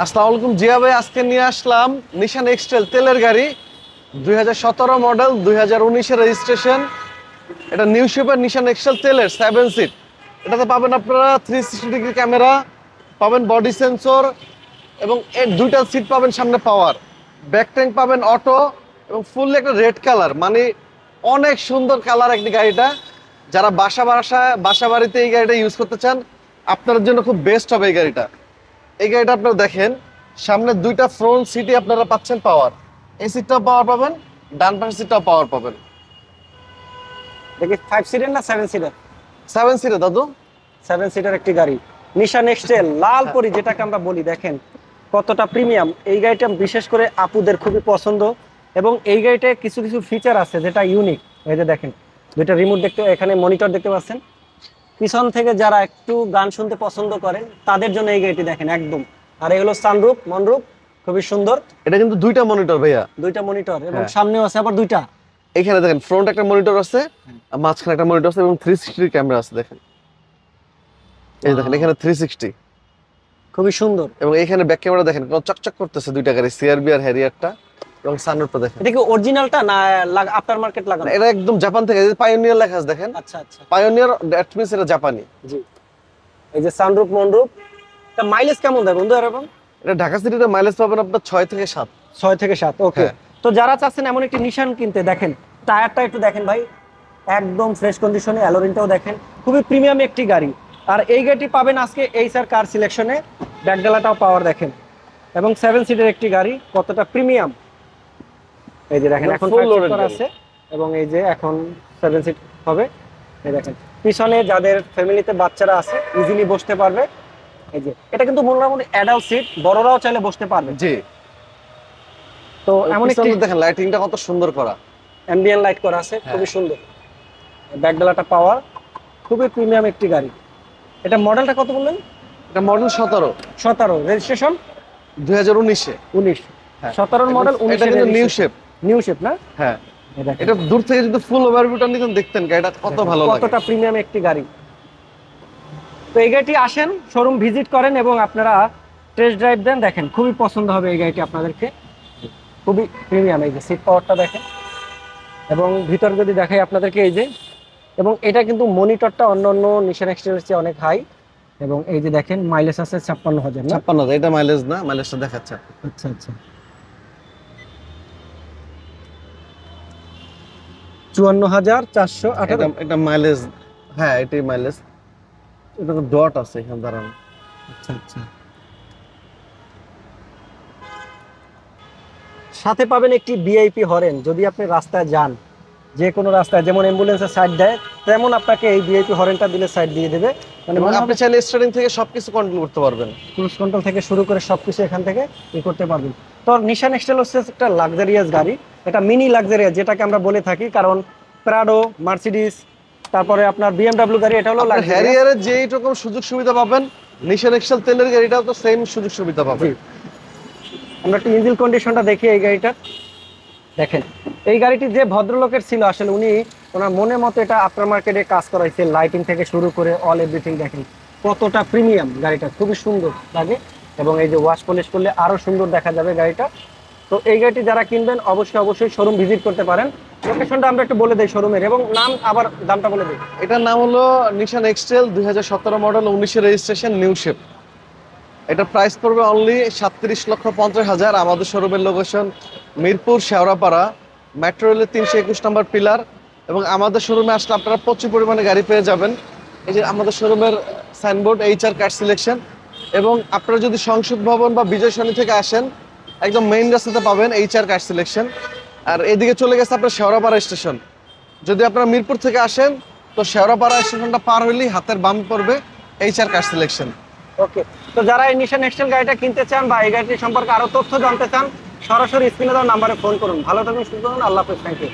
আসসালামু আলাইকুম জিয়া ভাই, আজকে নিয়ে আসলাম নিশান এক্সটেল তেলের গাড়ি 2017 মডেল 2019 এর রেজিস্ট্রেশন। এটা নিউ শেপের নিশান এক্সটেল তেলের 7 সিট। এটাতে পাবেন আপনারা 360 ডিগ্রি ক্যামেরা, পাবেন বডি সেন্সর এবং এর দুইটা সিট পাবেন সামনে পাওয়ার, ব্যাক ট্যাঙ্ক পাবেন অটো এবং ফুললি একটা রেড কালার, মানে অনেক সুন্দর কালার একটি গাড়িটা। যারা বাসা বাড়িতে এই গাড়িটা ইউজ করতে চান আপনাদের জন্য খুব বেস্ট হবে এই গাড়িটা। এই গাড়িটা আপনারা দেখেন, সামনে দুইটা ফ্রন্ট সিটই আপনারা পাচ্ছেন পাওয়ার, এই সিটটাও পাওয়ার পাবেন, ডান পাশের সিটটাও পাওয়ার পাবেন। দেখি 5 সিটার না 7 সিটার? 7 সিটার দাদু, 7 সিটার একটি গাড়ি নিশান এক্সটেল লাল পরি যেটাকে আমরা বলি। দেখেন কতটা প্রিমিয়াম এই গাড়িটা, বিশেষ করে আপুদের খুবই পছন্দ। এবং এই গাড়িটায় কিছু কিছু ফিচার আছে যেটা ইউনিক। এই যে দেখেন দুইটা রিমোট দেখতে, এখানে মনিটর দেখতে পাচ্ছেন। পিছন থেকে যারা একটু গান শুনতে পছন্দ করেন তাদের জন্য এই গাড়িটি দেখেন একদম। আর এগুলো সানরুফ মনরুফ, খুবই সুন্দর। এটা কিন্তু দুইটা মনিটর ভাইয়া, দুইটা মনিটর এবং সামনেও আছে আবার দুইটা। এখানে দেখেন ফ্রন্ট একটা মনিটর আছে, মাঝখানে একটা মনিটর আছে এবং 360 ক্যামেরা আছে। দেখেন এই দেখেন এখানে 360, খুবই সুন্দর। এবং এখানে ব্যাক ক্যামেরা দেখেন কত চকচক করতেছে দুইটা গাড়ি, সিআরবি আর হ্যারিয়ারটা। এবং সানরুফটা দেখেন, এটা কি অরিজিনালটা না আফটার মার্কেট লাগানো? এটা একদম জাপান থেকে, পায়োনিয়ার লেখা আছে দেখেন। আচ্ছা আচ্ছা, পায়োনিয়ার, দ্যাট মিন্স এটা জাপানি। জি। এই যে সানরুফ মনরুফ, এটা মাইলেজ কেমন দেয় বন্ধু এরকম? এটা ঢাকা সিটিতে মাইলেজ পাবেন আপনার 6 থেকে 7। 6 থেকে 7, ওকে। তো যারা চাচ্ছেন এমন একটি নিশান কিনতে, দেখেন টায়ারটা একটু দেখেন ভাই, একদম ফ্রেশ কন্ডিশনে। অ্যালোরিনটাও দেখেন, খুবই প্রিমিয়াম একটি গাড়ি। আর এই গাড়িটি পাবেন আজকে এইচআর কার সিলেকশনে। ব্যাকডালাটাও পাওয়ার দেখেন, এবং 7 সিটের একটি গাড়ি, কতটা প্রিমিয়াম। এই যে দেখেন এখন ফুল লোডেড করা আছে, এবং এই যে এখন 7 সিট হবে। এই দেখেন পিছনে যাদের ফ্যামিলিতে বাচ্চারা আছে ইজিলি বসতে পারবে। এই যে এটা কিন্তু মোটামুটি অ্যাডাল্ট সিট, বড়রাও চাইলে বসতে পারবে। জি। তো এমন একটি দেখেন লাইটিংটা কত সুন্দর করা, অ্যাম্বিয়েন্ট লাইট করা আছে, খুবই সুন্দর। ব্যাকডালাটা পাওয়ার, খুবই প্রিমিয়াম একটি গাড়ি। এটা মডেলটা কত বললেন? এটা মডেল 17, রেজিস্ট্রেশন 2019 এ। 19, 17 মডেল 19। এটা কিন্তু নিউ শেপ না? হ্যাঁ, এটা দূর থেকে যদি ফুল ওভারভিউটা নিতেন দেখতেন গাড়িটা কত ভালো লাগে, কতটা প্রিমিয়াম একটি গাড়ি। তো এই গাড়িটি আসেন, শোরুম ভিজিট করেন এবং আপনারা টেস্ট ড্রাইভ দেন, দেখেন খুবই পছন্দ হবে এই গাড়িটি আপনাদেরকে। খুবই প্রিমিয়াম। এই যে সিট পাওয়ারটা দেখেন, এবং ভিতর যদি দেখাই আপনাদেরকে, এই যে, এবং এটা কিন্তু মনিটরটা অন্য অন্য নিশান এক্সটেলের চেয়ে অনেক হাই। এবং এই যে দেখেন মাইলেজ আছে 56,000। 56,000, এটা মাইলেজ না, মাইলেজটা দেখাচ্ছে। আচ্ছা আচ্ছা, 54,418। এটা মাইলেজ, হ্যাঁ এটাই মাইলেজ। এটা তো ডট আছে এখানে দাঁড়ানো। আচ্ছা আচ্ছা, সাথে পাবেন একটি ভিআইপি হরেন। যদি আপনি রাস্তায় যান, যে কোনো রাস্তায়, যেমন অ্যাম্বুলেন্সের সাইড দেয় তেমন আপনাকে এই ভিআইপি হরেনটা দিলে সাইড দিয়ে দেবে। মানে আপনি চাইলে স্টার্টিং থেকে সবকিছু কন্ট্রোল করতে পারবেন, ক্রুজ কন্ট্রোল থেকে শুরু করে সবকিছু এখান থেকে করতে পারবেন। তো নিশান এক্সটেল হচ্ছে একটা লাক্সারিয়াস গাড়ি, এটা মিনি লাক্সারিয়াস যেটাকে আমরা বলে থাকি, কারণ প্রাডো, মার্সিডিজ, তারপরে আপনার বিএমডব্লিউ গাড়ি, এটা হলো হ্যারিয়ারের যেই রকম সুযোগ সুবিধা পাবেন নিশান এক্সটেল তেলের গাড়িটাও তো সেম সুযোগ সুবিধা পাবেন। আমরা একটু ইঞ্জিন কন্ডিশনটা দেখি এই গাড়িটার। দেখেন এই গাড়িটি যে ভদ্রলোকের ছিল, আসলে উনি ওনার মনের মতো এটা আফটার মার্কেটে কাজ করাইছে, লাইটিং থেকে শুরু করে অল এভরিথিং। দেখেন কতটা প্রিমিয়াম গাড়িটা, খুবই সুন্দর লাগে। এবং এই যে ওয়াশ পলিশ করলে আরো সুন্দর দেখা যাবে গাড়িটা। তো এই গাড়িটি যারা কিনবেন অবশ্যই শোরুম ভিজিট করতে পারেন। লোকেশনটা আমরা একটু বলে দেই শোরুমের, এবং নাম আবার দামটা বলে দিই। এটার নাম হলো নিশান এক্সটেল 2017 মডেল 19 রেজিস্ট্রেশন নিউ শেপ। এটা প্রাইস পড়বে অনলি 37,50,000। আমাদের শোরুমের লোকেশন মিরপুর শেওড়াপাড়া, মেট্রো রেলের 321 নম্বর পিলার। এবং আমাদের শোরুমে আসলে আপনারা প্রচুর পরিমাণে গাড়ি পেয়ে যাবেন। এই যে আমাদের শোরুমের সাইনবোর্ড এইচআর কার সিলেকশন। এবং আপনারা যদি সংসদ ভবন বা বিজয় সরণি থেকে আসেন, একদম মেইন রাস্তাতে পাবেন এইচআর কার সিলেকশন। আর এদিকে চলে গেছে আপনার শেওড়াপাড়া স্টেশন। যদি আপনারা মিরপুর থেকে আসেন তো শেওড়াপাড়া স্টেশনটা পার হলেই হাতের বাম পড়বে এইচআর কার সিলেকশন। ওকে, তো যারা এই নিশান এক্সটেল গাড়িটা কিনতে চান বা এই গাড়িটি সম্পর্কে আরো তথ্য জানতে চান, সরাসরি স্ক্রিনে দেওয়া নাম্বারে ফোন করুন। ভালো থাকুন, সুস্থ থাকুন, আল্লাহ হাফেজ, থ্যাংক ইউ।